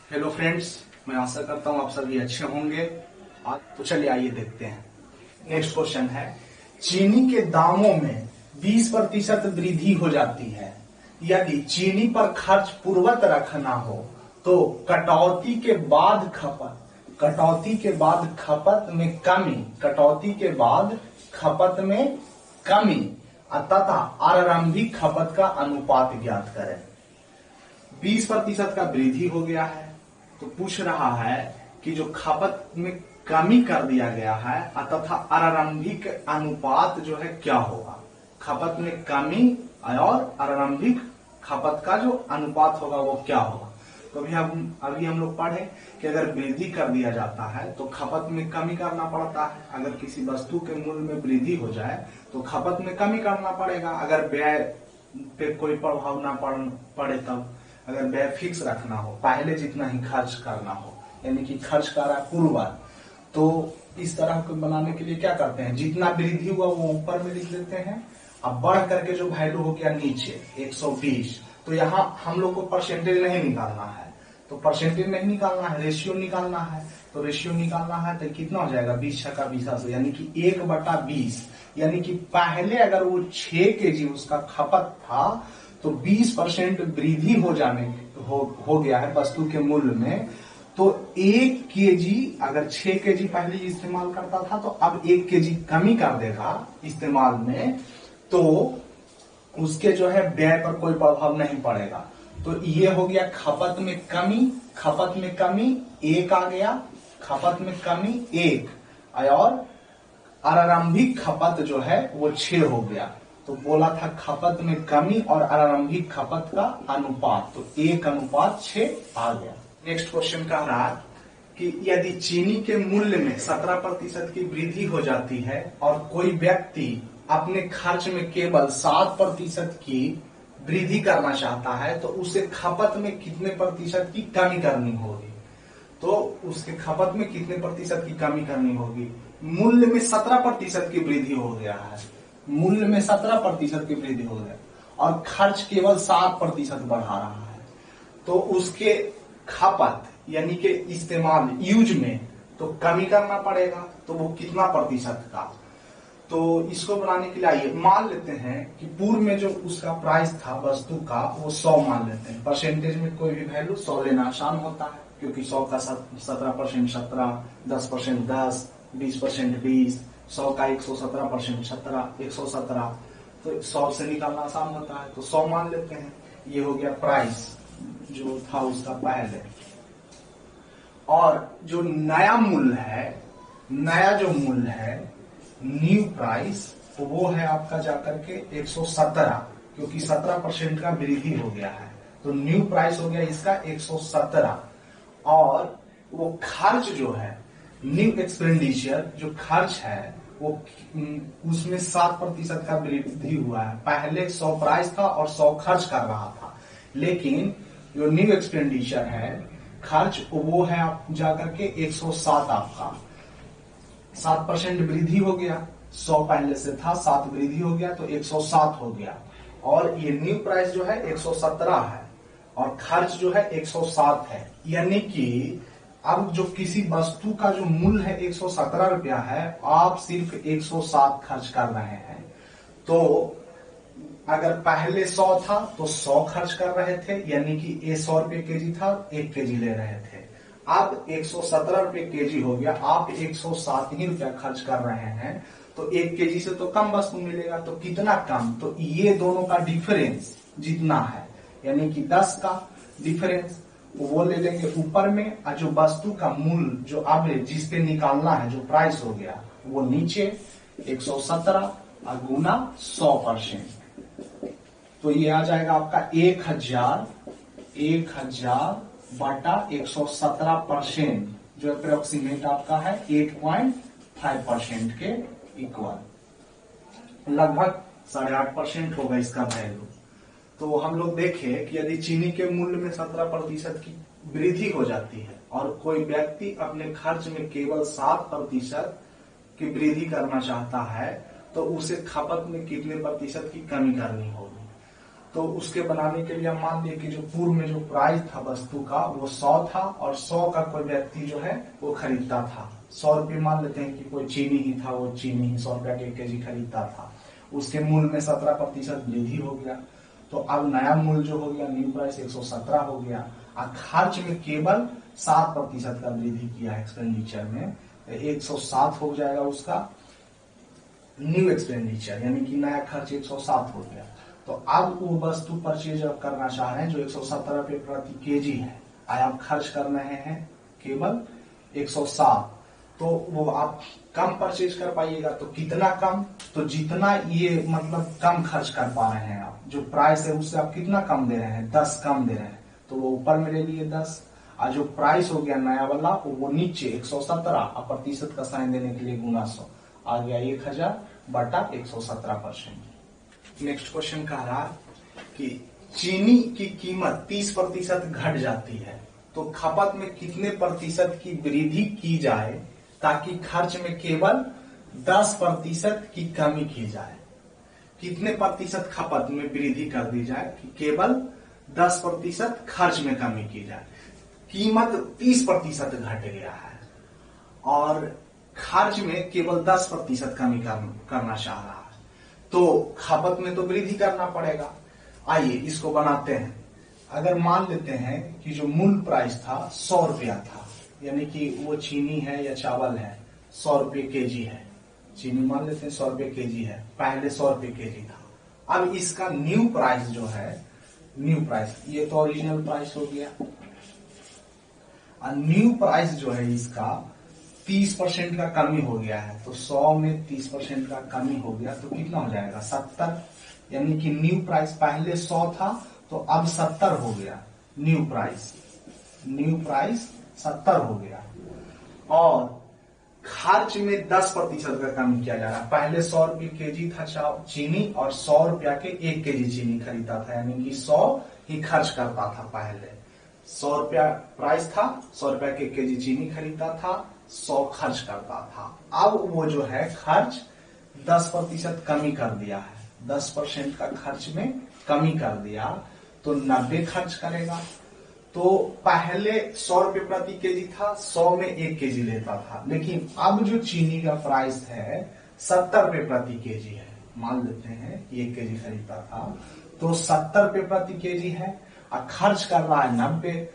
Hello friends, मैं आशा करता हूँ आप सभी अच्छे होंगे। आज तो चलिए आइए देखते हैं। नेक्स्ट क्वेश्चन है, चीनी के दामों में 20% वृद्धि हो जाती है। यदि चीनी पर खर्च पूर्वत रखना हो तो कटौती के बाद खपत में कमी तथा आरंभिक खपत का अनुपात ज्ञात करें। 20% का वृद्धि हो गया है तो पूछ रहा है कि जो खपत में कमी कर दिया गया है तथा आरंभिक अनुपात जो है क्या होगा। खपत में कमी और आरंभिक खपत का जो अनुपात होगा वो क्या होगा। तो अभी हम लोग पढ़े कि अगर वृद्धि कर दिया जाता है तो खपत में कमी करना पड़ता है। अगर किसी वस्तु के मूल्य में वृद्धि हो जाए तो खपत में कमी करना पड़ेगा। अगर व्यय पे कोई प्रभाव ना पड़े तब अगर व्यय फिक्स रखना हो, पहले जितना ही खर्च करना हो, यानी कि खर्च करा पूर्ववत, तो इस तरह को बनाने के लिए क्या करते हैं, जितना वृद्धि हुआ वो ऊपर में लिख देते हैं। अब बढ़ करके जो वैल्यू हो गया नीचे 120, तो यहाँ हम लोग को परसेंटेज नहीं निकालना है, तो परसेंटेज नहीं निकालना है, रेशियो निकालना है। तो रेशियो निकालना है तो कितना हो जाएगा, 20 छक्का 20, यानी कि 1/20। यानी कि पहले अगर वो 6 kg उसका खपत था तो 20% वृद्धि हो गया है वस्तु के मूल्य में। तो 1 kg, अगर 6 kg पहले इस्तेमाल करता था तो अब 1 kg कमी कर देगा इस्तेमाल में, तो उसके जो है व्यय पर कोई प्रभाव नहीं पड़ेगा। तो ये हो गया खपत में कमी 1 आ गया, खपत में कमी 1, और आरंभिक खपत जो है वो 6 हो गया। तो बोला था खपत में कमी और आरंभिक खपत का अनुपात, तो 1:6 आ गया। नेक्स्ट क्वेश्चन कह रहा है कि यदि चीनी के मूल्य में 17% की वृद्धि हो जाती है और कोई व्यक्ति अपने खर्च में केवल 7% की वृद्धि करना चाहता है तो उसे खपत में कितने प्रतिशत की कमी करनी होगी। तो उसके खपत में कितने प्रतिशत की कमी करनी होगी। मूल्य में 17% की वृद्धि हो गया है, मूल्य में 17% की वृद्धि हो गया और खर्च केवल 7% बढ़ा रहा है, तो उसके खपत यानी कि इस्तेमाल यूज में तो कमी करना पड़ेगा। तो वो कितना प्रतिशत का, तो इसको बनाने के लिए आइए मान लेते हैं कि पूर्व में जो उसका प्राइस था वस्तु का वो 100 मान लेते हैं। परसेंटेज में कोई भी वैल्यू 100 लेना आसान होता है, क्योंकि 100 का 17% 17, 10% 10, 20% 20, 100 का 117% 17, 117, तो 100 से निकालना आसान होता है। तो 100 मान लेते हैं। ये हो गया प्राइस जो था उसका पहले, और जो नया जो मूल्य है न्यू प्राइस, तो वो है आपका जाकर के 117, क्योंकि 17% का वृद्धि हो गया है, तो न्यू प्राइस हो गया इसका 117। और वो खर्च जो है न्यू एक्सपेंडिचर जो खर्च है वो उसमें 7% का वृद्धि हुआ है। पहले 100 प्राइस था और 100 खर्च कर रहा था, लेकिन जो न्यू एक्सपेंडिचर है खर्च वो है आप जाकर के 107, आपका 7% वृद्धि हो गया। 100 पहले से था, 7 वृद्धि हो गया तो 107 हो गया। और ये न्यू प्राइस जो है 117 है और खर्च जो है 107 है। यानी कि अब जो किसी वस्तु का जो मूल्य है 117 रुपया है, आप सिर्फ 107 खर्च कर रहे हैं। तो अगर पहले 100 था तो 100 खर्च कर रहे थे, यानी कि ये 100 रुपये केजी था, 1 केजी ले रहे थे। अब 117 रुपये केजी हो गया, आप 107 ही रुपया खर्च कर रहे हैं, तो 1 केजी से तो कम वस्तु मिलेगा। तो कितना कम, तो ये दोनों का डिफरेंस जितना है, यानी कि 10 का डिफरेंस वो ले लेंगे ऊपर में, और जो वस्तु का मूल्य जो एवरेज जिसपे निकालना है जो प्राइस हो गया वो नीचे 117 और गुना 100%, तो ये आ जाएगा आपका 1000 बटा 117%, जो अप्रोक्सीमेट आपका है 8.5% के इक्वल, लगभग 8.5% होगा इसका वैल्यू। तो हम लोग देखें कि यदि चीनी के मूल्य में 17% की वृद्धि हो जाती है और कोई व्यक्ति अपने खर्च में केवल 7% की वृद्धि करना चाहता है तो उसे खपत में कितने प्रतिशत की कमी करनी होगी। तो उसके बनाने के लिए हम मान लिए कि जो पूर्व में जो प्राइस था वस्तु का वो 100 था और 100 का कोई व्यक्ति जो है वो खरीदता था। 100 रुपये मान लेते हैं कि कोई चीनी ही था, वो चीनी ही 100 रुपया के 1 केजी खरीदता था। उसके मूल्य में 17% वृद्धि हो गया, तो अब नया मूल्य जो हो गया न्यू प्राइस 117 हो गया। और खर्च में केवल 7% का वृद्धि किया एक्सपेंडिचर में, 107 हो जाएगा उसका न्यू एक्सपेंडिचर, यानी कि नया खर्च 107 हो गया। तो अब वो वस्तु परचेज आप करना चाह रहे हैं जो 117 रुपये प्रति केजी है, आप खर्च कर रहे हैं केवल 107, तो वो आप कम परचेज कर पाइएगा। तो कितना कम? तो जितना ये मतलब कम खर्च कर पा रहे हैं आप, जो प्राइस है उससे आप कितना कम दे रहे हैं, 10 कम दे रहे हैं, तो वो ऊपर में ले लिए 10, और जो प्राइस हो गया नया वाला वो नीचे 117 और प्रतिशत का साइन देने के लिए गुना 100 आ गया 1000 बटा 117%। नेक्स्ट क्वेश्चन कह रहा कि चीनी की कीमत 30% घट जाती है, तो खपत में कितने प्रतिशत की वृद्धि की जाए ताकि खर्च में केवल 10% की कमी की जाए। कितने प्रतिशत खपत में वृद्धि कर दी जाए कि केवल 10% खर्च में कमी की जाए। कीमत 30% घट गया है और खर्च में केवल 10% कमी करना चाह रहा है, तो खपत में तो वृद्धि करना पड़ेगा। आइए इसको बनाते हैं। अगर मान लेते हैं कि जो मूल प्राइस था 100 रुपया था, यानी कि वो चीनी है या चावल है 100 रुपये केजी है, चीनी मान लेते हैं 100 रुपये केजी है, पहले 100 रुपये केजी था। अब इसका न्यू प्राइस जो है, न्यू प्राइस ये तो ओरिजिनल प्राइस हो गया, और न्यू प्राइस जो है इसका 30% का कमी हो गया है, तो 100 में 30% का कमी हो गया तो कितना हो जाएगा 70, यानी कि न्यू प्राइस पहले 100 था तो अब 70 हो गया। न्यू प्राइस 70 हो गया, और खर्च में 10% का कमी किया जा रहा है। पहले 100 रुपये केजी था चीनी और 100 रुपया के 1 केजी चीनी खरीदता था, यानी कि 100 ही खर्च करता था। पहले 100 रुपया प्राइस था, 100 रुपया के 1 केजी चीनी खरीदता था, 100 खर्च करता था। अब वो जो है खर्च 10% कमी कर दिया है, 10% का खर्च में कमी कर दिया तो 90 खर्च करेगा। तो पहले 100 रुपये प्रति केजी था, 100 में 1 केजी लेता था, लेकिन अब जो चीनी का प्राइस है 70 रुपये प्रति केजी है, मान लेते हैं 1 केजी खरीदता था तो 70 रुपये प्रति केजी है और खर्च कर रहा है 90।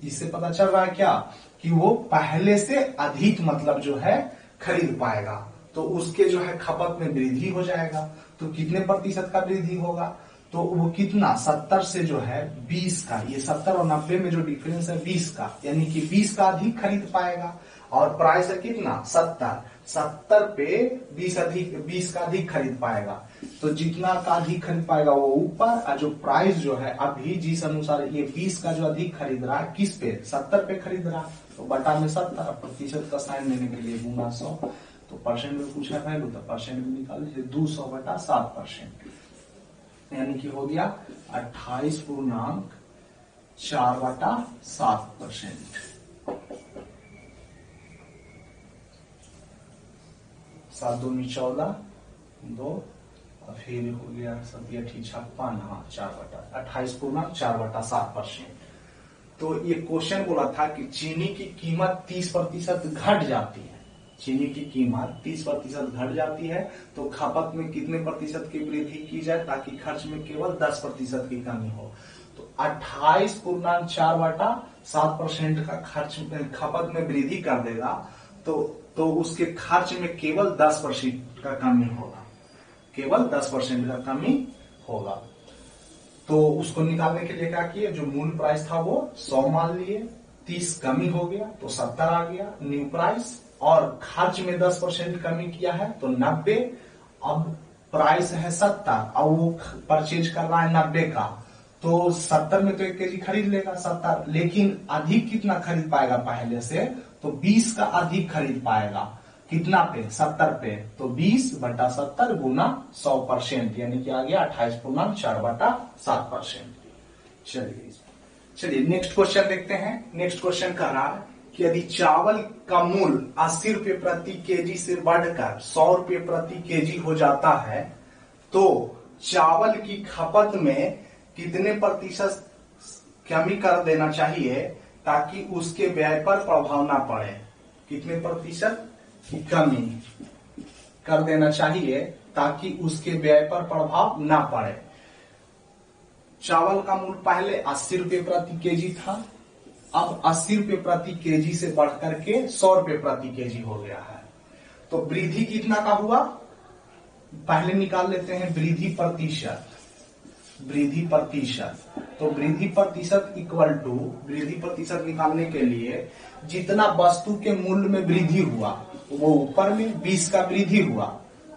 इससे पता चल रहा है क्या कि वो पहले से अधिक मतलब जो है खरीद पाएगा, तो उसके जो है खपत में वृद्धि हो जाएगा। तो कितने प्रतिशत का वृद्धि होगा, तो वो कितना 70 से जो है 20 का, ये 70 और 90 में जो डिफरेंस है 20 का, यानी कि 20 का अधिक खरीद पाएगा। और प्राइस है कितना 70 पे 20 का अधिक खरीद पाएगा, तो जितना का अधिक खरीद पाएगा वो ऊपर, और जो प्राइस जो है अभी जिस अनुसार ये 20 का जो अधिक खरीद रहा है किस पे 70 पे खरीद रहा है, तो बटा में 70, प्रतिशत का साइन देने के लिए गुना 100, तो परसेंट में पूछा वैल्यू तो परसेंट में निकाल लीजिए 200 बटा 7%, यानी कि हो गया 28.4 बटा 7%। 7 दूनी 14, 2 और फिर हो गया 7×8 हाँ 28.4 बटा 7%। तो ये क्वेश्चन बोला था कि चीनी की कीमत 30% घट जाती है, चीनी की कीमत 30% घट जाती है, तो खपत में कितने प्रतिशत की वृद्धि की जाए ताकि खर्च में केवल 10% की कमी हो। तो 28.4 बटा 7% का खर्च खपत में वृद्धि कर देगा, तो उसके खर्च में केवल 10% का कमी होगा, केवल 10% का कमी होगा। तो उसको निकालने के लिए क्या किए, जो मूल प्राइस था वो 100 मान लिए, 30 कमी हो गया तो 70 आ गया न्यू प्राइस, और खर्च में 10% कमी किया है तो 90। अब प्राइस है 70 और वो परचेज कर रहा है 90 का, तो 70 में तो 1 केजी खरीद लेगा 70, लेकिन अधिक कितना खरीद पाएगा पहले से, तो 20 का अधिक खरीद पाएगा। कितना पे 70 पे, तो 20 बटा 70 गुना 100%, यानी कि आ गया 28.4 बटा 7%। चलिए नेक्स्ट क्वेश्चन देखते हैं। नेक्स्ट क्वेश्चन कह रहा है कि यदि चावल का मूल्य 80 रुपये प्रति केजी से बढ़कर 100 रुपये प्रति केजी हो जाता है, तो चावल की खपत में कितने प्रतिशत कमी कर देना चाहिए ताकि उसके व्यय पर प्रभाव ना पड़े। कितने प्रतिशत की कमी कर देना चाहिए ताकि उसके व्यय पर प्रभाव ना पड़े। चावल का मूल्य पहले 80 रुपये प्रति केजी था, अब 80 रुपये प्रति केजी से बढ़कर के 100 रुपये प्रति केजी हो गया है। तो वृद्धि कितना का हुआ, पहले निकाल लेते हैं वृद्धि प्रतिशत। वृद्धि प्रतिशत, तो वृद्धि प्रतिशत इक्वल टू, वृद्धि प्रतिशत निकालने के लिए जितना वस्तु के मूल्य में वृद्धि हुआ वो ऊपर में 20 का वृद्धि हुआ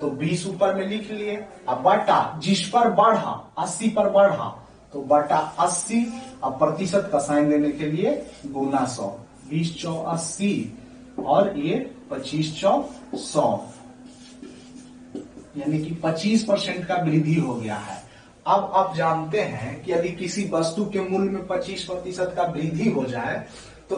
तो 20 ऊपर में लिख लिए, अब बटा जिस पर बढ़ा 80 पर बढ़ा तो बटा 80, अब प्रतिशत का साइन देने के लिए गुना 100। 20 चौ 80 और ये 25 चौ 100, यानी कि 25% का वृद्धि हो गया है। अब आप जानते हैं कि यदि किसी वस्तु के मूल्य में 25% का वृद्धि हो जाए तो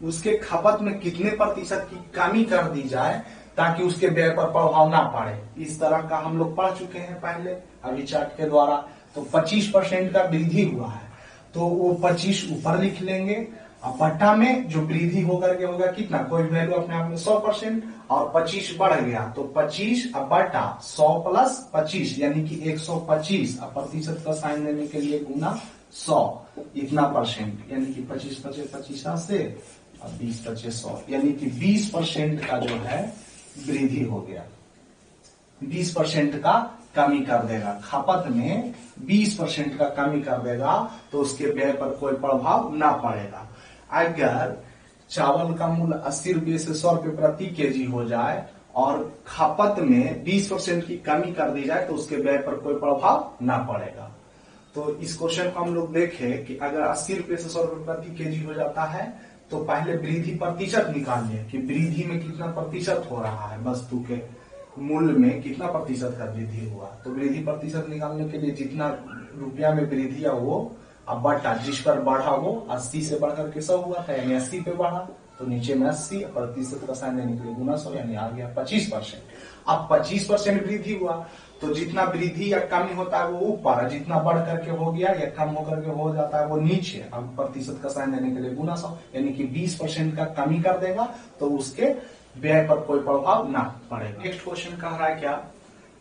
उसके खपत में कितने प्रतिशत की कमी कर दी जाए ताकि उसके व्यय पर प्रभाव ना पड़े। इस तरह का हम लोग पढ़ चुके हैं पहले अभी चार्ट के द्वारा। तो 25% का वृद्धि हुआ है तो वो 25 ऊपर लिख लेंगे, अब बट्टा में जो वृद्धि होकर के होगा कितना, कोई वैल्यू अपने आप में 100% और 25 बढ़ गया तो 25, अब बटा 100 प्लस 25 यानी कि 125, अब प्रतिशत का साइन देने के लिए गुना 100, इतना परसेंट यानी कि 25 पचे 25 से, अब 20 पचे 100 यानी कि 20% का जो है वृद्धि हो गया। 20% का कमी कर देगा, खपत में 20% का कमी कर देगा तो उसके व्यय पर कोई प्रभाव ना पड़ेगा। अगर चावल का मूल्य 80 रुपये से 100 रुपये प्रति केजी हो जाए और खपत में 20% की कमी कर दी जाए तो उसके व्यय पर कोई प्रभाव ना पड़ेगा। तो इस क्वेश्चन को हम लोग देखें कि अगर 80 रुपये से 100 रुपये प्रति केजी हो जाता है तो पहले वृद्धि प्रतिशत निकालिए कि वृद्धि में कितना प्रतिशत हो रहा है, वस्तु के मूल्य में कितना प्रतिशत का वृद्धि हुआ। तो वृद्धि प्रतिशत निकालने के लिए जितना रुपया में वृद्धि है वो, अब बटा जिस पर बढ़ा वो 80 से बढ़कर के 100 हुआ था यानी 80 पे बढ़ा तो नीचे में 80, प्रतिशत का साइन देने के लिए गुना 100 यानी आ गया 25%। अब 25% वृद्धि हुआ तो जितना वृद्धि या कमी होता है वो ऊपर, जितना बढ़ करके हो गया या कम होकर के हो जाता है वो नीचे, अब प्रतिशत का साइन देने के लिए गुना 100 यानी कि 20% का कमी कर देगा तो उसके व्यय पर कोई प्रभाव ना पड़ेगा। नेक्स्ट क्वेश्चन कह रहा है क्या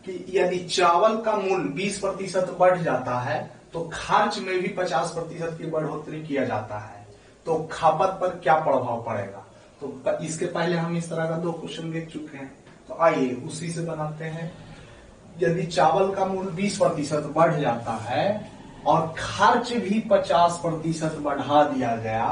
कि यदि चावल का मूल्य 20% बढ़ जाता है तो खर्च में भी 50% की बढ़ोतरी किया जाता है तो खपत पर क्या प्रभाव पड़ेगा। तो इसके पहले हम इस तरह का 2 क्वेश्चन देख चुके हैं, तो आइए उसी से बनाते हैं। यदि चावल का मूल्य 20% बढ़ जाता है और खर्च भी 50% बढ़ा दिया गया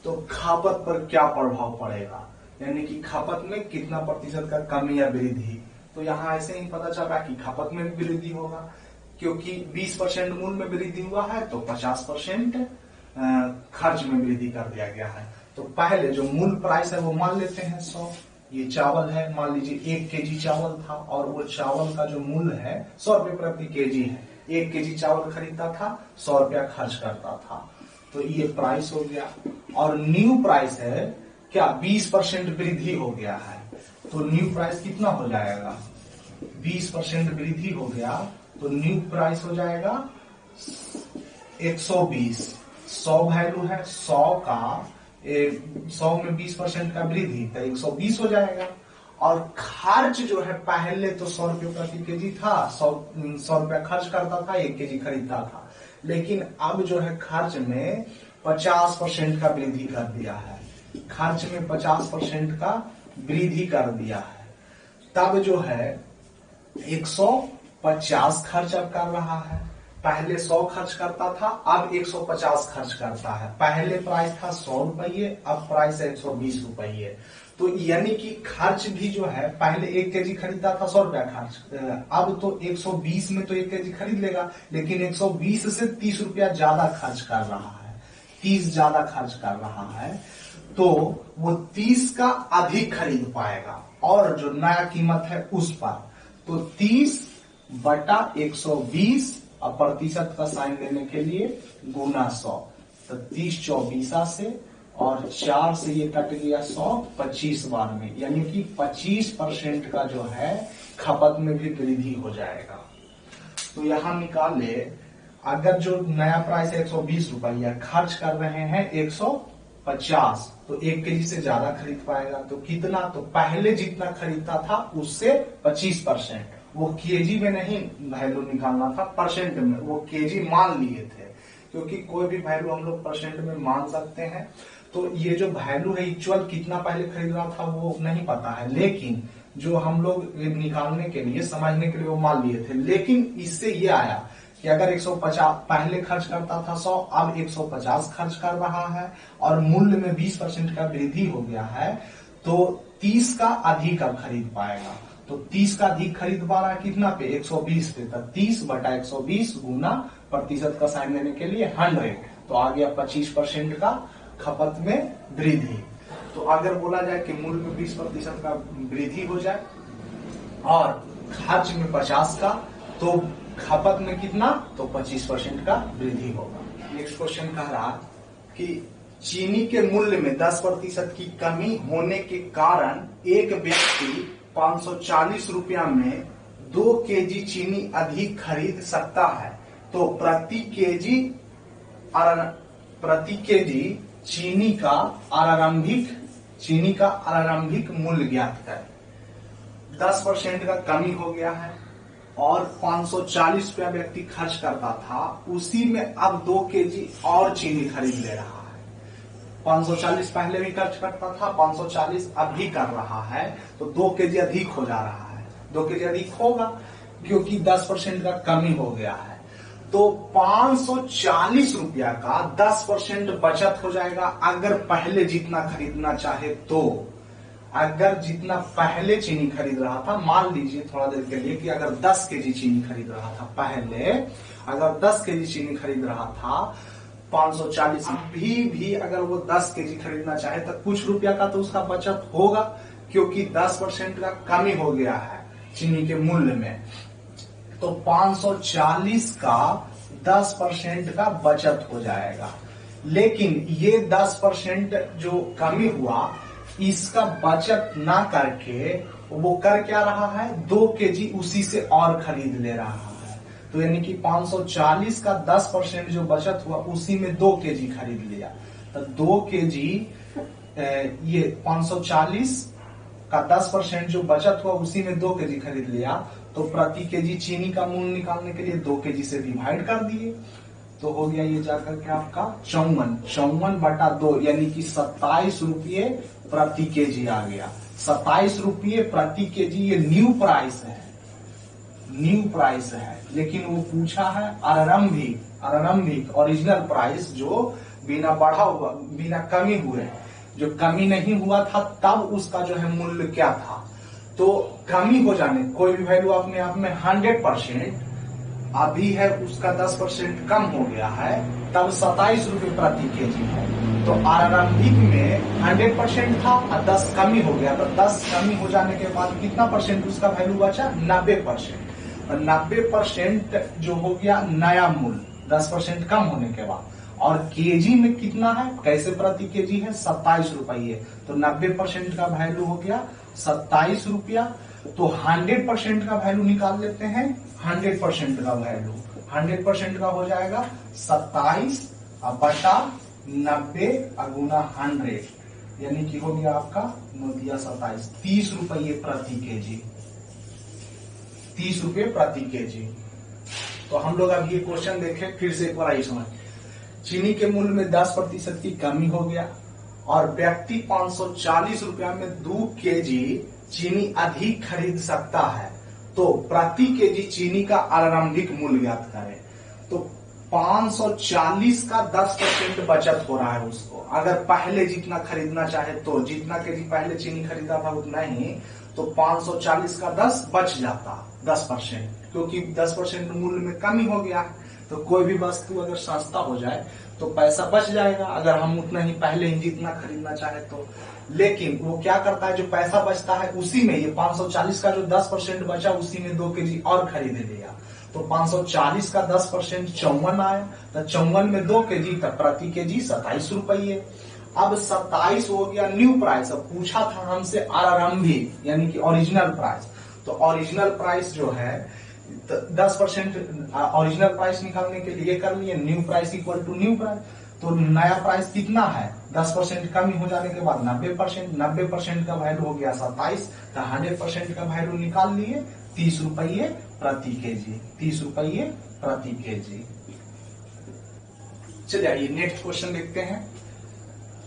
तो खपत पर क्या प्रभाव पड़ेगा, यानी कि खपत में कितना प्रतिशत का कमी या वृद्धि। तो यहाँ ऐसे ही पता चल रहा है कि खपत में भी वृद्धि होगा क्योंकि 20% मूल्य में वृद्धि हुआ है तो 50% खर्च में वृद्धि कर दिया गया है। तो पहले जो मूल प्राइस है वो मान लेते हैं 100, ये चावल है, मान लीजिए 1 केजी चावल था और वो चावल का जो मूल्य है 100 रुपये प्रति केजी है। 1 केजी चावल खरीदता था, 100 रुपया खर्च करता था, तो ये प्राइस हो गया। और न्यू प्राइस है क्या, 20% वृद्धि हो गया है तो न्यू प्राइस कितना हो जाएगा, 20% वृद्धि हो गया तो न्यू प्राइस हो जाएगा 120। 100 वैल्यू है, 100 में 20% का वृद्धि तो 120 हो जाएगा। और खर्च जो है पहले तो 100 रुपये प्रति केजी था, 100 रुपया खर्च करता था, 1 केजी खरीदता था, लेकिन अब जो है खर्च में 50% का वृद्धि कर दिया है, खर्च में 50% का वृद्धि कर दिया है। तब जो है 150 खर्च अब कर रहा है, पहले 100 खर्च करता था अब 150 खर्च करता है। पहले प्राइस था 100 रुपये, अब प्राइस है 120 रुपये। तो यानी कि खर्च भी जो है पहले 1 केजी खरीदता था 100 रुपया खर्च, अब तो 120 में तो 1 केजी खरीद लेगा, लेकिन 120 से 30 रुपया ज्यादा खर्च कर रहा है, 30 ज्यादा खर्च कर रहा है तो वो 30 का अधिक खरीद पाएगा और जो नया कीमत है उस पर, तो 30 बटा 120 और प्रतिशत का साइन देने के लिए गुना 100, तो 30 24 से और 4 से ये कट गया 100 25 बार में, यानी कि 25% का जो है खपत में भी वृद्धि हो जाएगा। तो यहां निकाले, अगर जो नया प्राइस है 120 रुपया, खर्च कर रहे हैं 150, तो 1 केजी से ज्यादा खरीद पाएगा। तो कितना, तो पहले जितना खरीदता था उससे 25%। वो केजी में नहीं वैल्यू निकालना था, परसेंट में। वो केजी मान लिए थे, क्योंकि कोई भी वैल्यू हम लोग परसेंट में मान सकते हैं। तो ये जो वैल्यू है एक्चुअल कितना पहले खरीद रहा था वो नहीं पता है, लेकिन जो हम लोग निकालने के लिए, समझने के लिए वो मान लिए थे। लेकिन इससे ये आया कि अगर 150 पहले खर्च करता था 100, अब 150 खर्च कर रहा है और मूल्य में 20% का वृद्धि हो गया है, तो 30 का अधिक अब खरीद पाएगा। तो 30 का अधिक खरीद पा रहा है कितना पे, 120 पे। तो 30/120 गुना प्रतिशत का साइन देने के लिए 100, तो आ गया 25% का खपत में वृद्धि। तो अगर बोला जाए कि मूल्य में 20% का वृद्धि हो जाए और खर्च में 50 का, तो खपत में कितना, तो 25% का वृद्धि होगा। नेक्स्ट क्वेश्चन कह रहा कि चीनी के मूल्य में 10% की कमी होने के कारण एक व्यक्ति 540 रुपया में 2 केजी चीनी अधिक खरीद सकता है। तो प्रति केजी चीनी का आरंभिक मूल्य ज्ञात करें। 10% का कमी हो गया है और 540 रुपया व्यक्ति खर्च करता था, उसी में अब 2 केजी और चीनी खरीद ले रहा है। 540 पहले भी खर्च करता था, 540 अब भी कर रहा है, तो 2 केजी अधिक हो जा रहा है। 2 केजी अधिक होगा क्योंकि 10% का कमी हो गया है। तो 540 रुपया का 10% बचत हो जाएगा अगर पहले जितना खरीदना चाहे तो। अगर जितना पहले चीनी खरीद रहा था, मान लीजिए थोड़ा देर के लिए कि अगर 10 केजी चीनी खरीद रहा था पहले, अगर 10 केजी चीनी खरीद रहा था 540, भी अगर वो 10 केजी खरीदना चाहे तो कुछ रुपया का तो उसका बचत होगा, क्योंकि 10% का कमी हो गया है चीनी के मूल्य में। तो 540 का 10% का बचत हो जाएगा। लेकिन ये 10% जो कमी हुआ, इसका बचत ना करके वो कर क्या रहा है, 2 केजी उसी से और खरीद ले रहा है। तो यानी कि 540 का 10% जो बचत हुआ उसी में 2 केजी खरीद लिया। तो 2 केजी, ये 540 का 10% जो बचत हुआ उसी में 2 केजी खरीद लिया, तो प्रति केजी चीनी का मूल्य निकालने के लिए 2 केजी से डिवाइड कर दिए, तो हो गया ये जाकर के आपका 54/2, यानी कि 27 रुपये प्रति केजी आ गया। 27 रुपये प्रति केजी, ये न्यू प्राइस है। लेकिन वो पूछा है आरंभिक ओरिजिनल प्राइस, जो बिना बढ़ा हुआ, बिना कमी हुए, जो कमी नहीं हुआ था तब उसका जो है मूल्य क्या था। तो कमी हो जाने, कोई भी वैल्यू अपने आप में 100% अभी है, उसका 10% कम हो गया है, तब 27 रुपये प्रति केजी है। तो आरंभिक में 100% था और 10 कमी हो गया, तो 10 कमी हो जाने के बाद कितना परसेंट उसका वैल्यू बचा, 90%। और 90% जो हो गया नया मूल्य, 10% कम होने के बाद। और केजी में कितना है, कैसे प्रति केजी है, 27 रुपये। तो 90% का वैल्यू हो गया 27 रुपया। तो 100% का वैल्यू निकाल लेते हैं। 100% का वैल्यू 100% का हो जाएगा 27/90 गुना 100, यानी कि हो गया आपका 27, 30 रुपये प्रति केजी। 30 रुपये प्रति केजी। तो हम लोग अब ये क्वेश्चन देखें फिर से एक बार आई समझ। चीनी के मूल्य में 10% की कमी हो गया और व्यक्ति 540 रुपया में 2 केजी चीनी अधिक खरीद सकता है। तो प्रति केजी चीनी का आरंभिक मूल्य ज्ञात करें। तो 540 का 10% बचत हो रहा है उसको। अगर पहले जितना खरीदना चाहे तो, जितना केजी पहले चीनी खरीदा था उतना ही, तो 540 का 10 बच जाता, 10%, क्योंकि 10% मूल्य में कमी हो गया है। तो कोई भी वस्तु अगर सस्ता हो जाए तो पैसा बच जाएगा, अगर हम उतना ही पहले ही जितना खरीदना चाहे तो। लेकिन वो क्या करता है, जो पैसा बचता है उसी में, ये 540 का जो 10% बचा उसी में 2 केजी और खरीद लिया। तो 540 का 10% 54 आया, तो 54 में 2 केजी, तब प्रति केजी 27 रुपये। अब 27 हो गया न्यू प्राइस। अब पूछा था हमसे आरंभिक, यानी कि ओरिजिनल प्राइस। तो ओरिजिनल प्राइस जो है 10% ओरिजिनल प्राइस निकालने के लिए कर लिए, new price equal to new price. तो नया प्राइस कितना है, 10% कमी हो जाने के बाद 90%, 90% का वैल्यू हो गया 27, तो 100% का वैल्यू निकाल लिए 30 रुपये प्रति केजी, 30 रुपये प्रति केजी। चलिए आइए नेक्स्ट क्वेश्चन देखते हैं।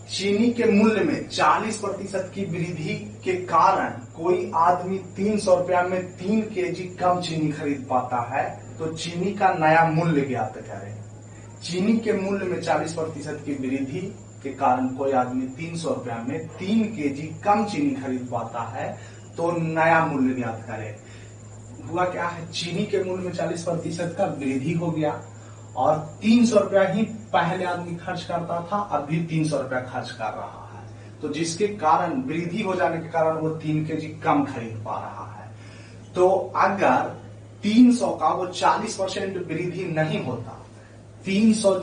चीनी के मूल्य में 40% की वृद्धि के कारण कोई आदमी 300 रुपया में 3 केजी कम चीनी खरीद पाता है, तो चीनी का नया मूल्य ज्ञात करें। चीनी के मूल्य में 40% की वृद्धि के कारण कोई आदमी 300 रुपया में 3 केजी कम चीनी खरीद पाता है, तो नया मूल्य ज्ञात करें। हुआ क्या है, चीनी के मूल्य में 40% का वृद्धि हो गया और 300 रुपया ही पहले आदमी खर्च करता था, अभी 300 रुपया खर्च कर रहा है, तो जिसके कारण वृद्धि हो जाने के कारण वो 3 केजी कम खरीद पा रहा है। तो अगर 300 का वो 40% वृद्धि नहीं होता, 300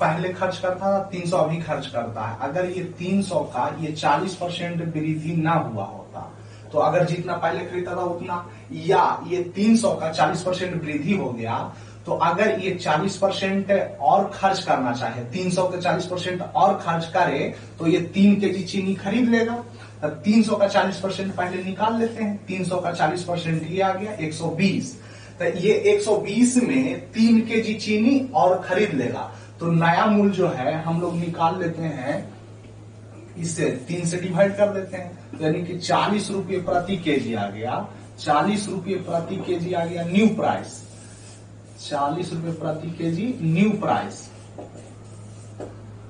पहले खर्च करता था, 300 अभी खर्च करता है, अगर ये 300 का ये 40% वृद्धि ना हुआ होता, तो अगर जितना पहले खरीदा था उतना, या ये 300 का 40% वृद्धि हो गया, तो अगर ये 40% और खर्च करना चाहे, 300 के 40% और खर्च करे, तो ये 3 केजी चीनी खरीद लेगा। तब 300 का 40% पहले निकाल लेते हैं, 300 का 40% ये आ गया 120, तो ये 120 में 3 केजी चीनी और खरीद लेगा। तो नया मूल्य जो है हम लोग निकाल लेते हैं, इससे 3 से डिवाइड कर देते हैं, यानी कि 40 रुपये प्रति केजी आ गया, 40 रुपये प्रति केजी आ गया न्यू प्राइस, 40 रुपये प्रति केजी न्यू प्राइस।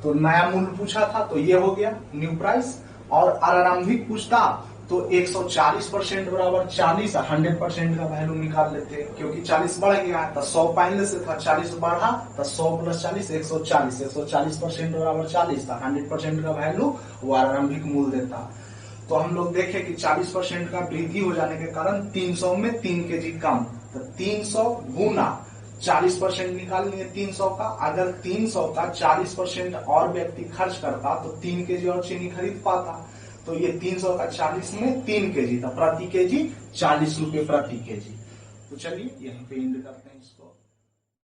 तो नया मूल्य पूछा था तो ये हो गया न्यू प्राइस, और आरंभिक पूछता तो 140% बराबर 40, 100% का वैल्यू निकाल लेते, क्योंकि 40 बढ़ गया है, तो 100 पहले से था, 40 बढ़ा तो 100 प्लस 40 140, 140% बराबर 40 था, 100% का वैल्यू वो आरंभिक मूल्य देता। तो हम लोग देखे कि 40% का वृद्धि हो जाने के कारण 300 में 3 केजी कम, तो 300 गुना 40% निकाल लिए 300 का, अगर 300 का 40% और व्यक्ति खर्च करता तो 3 केजी और चीनी खरीद पाता, तो ये 300 का 40 में 3 केजी था, प्रति केजी 40 रुपये प्रति केजी। तो चलिए यहीं पे एंड करते हैं इसको।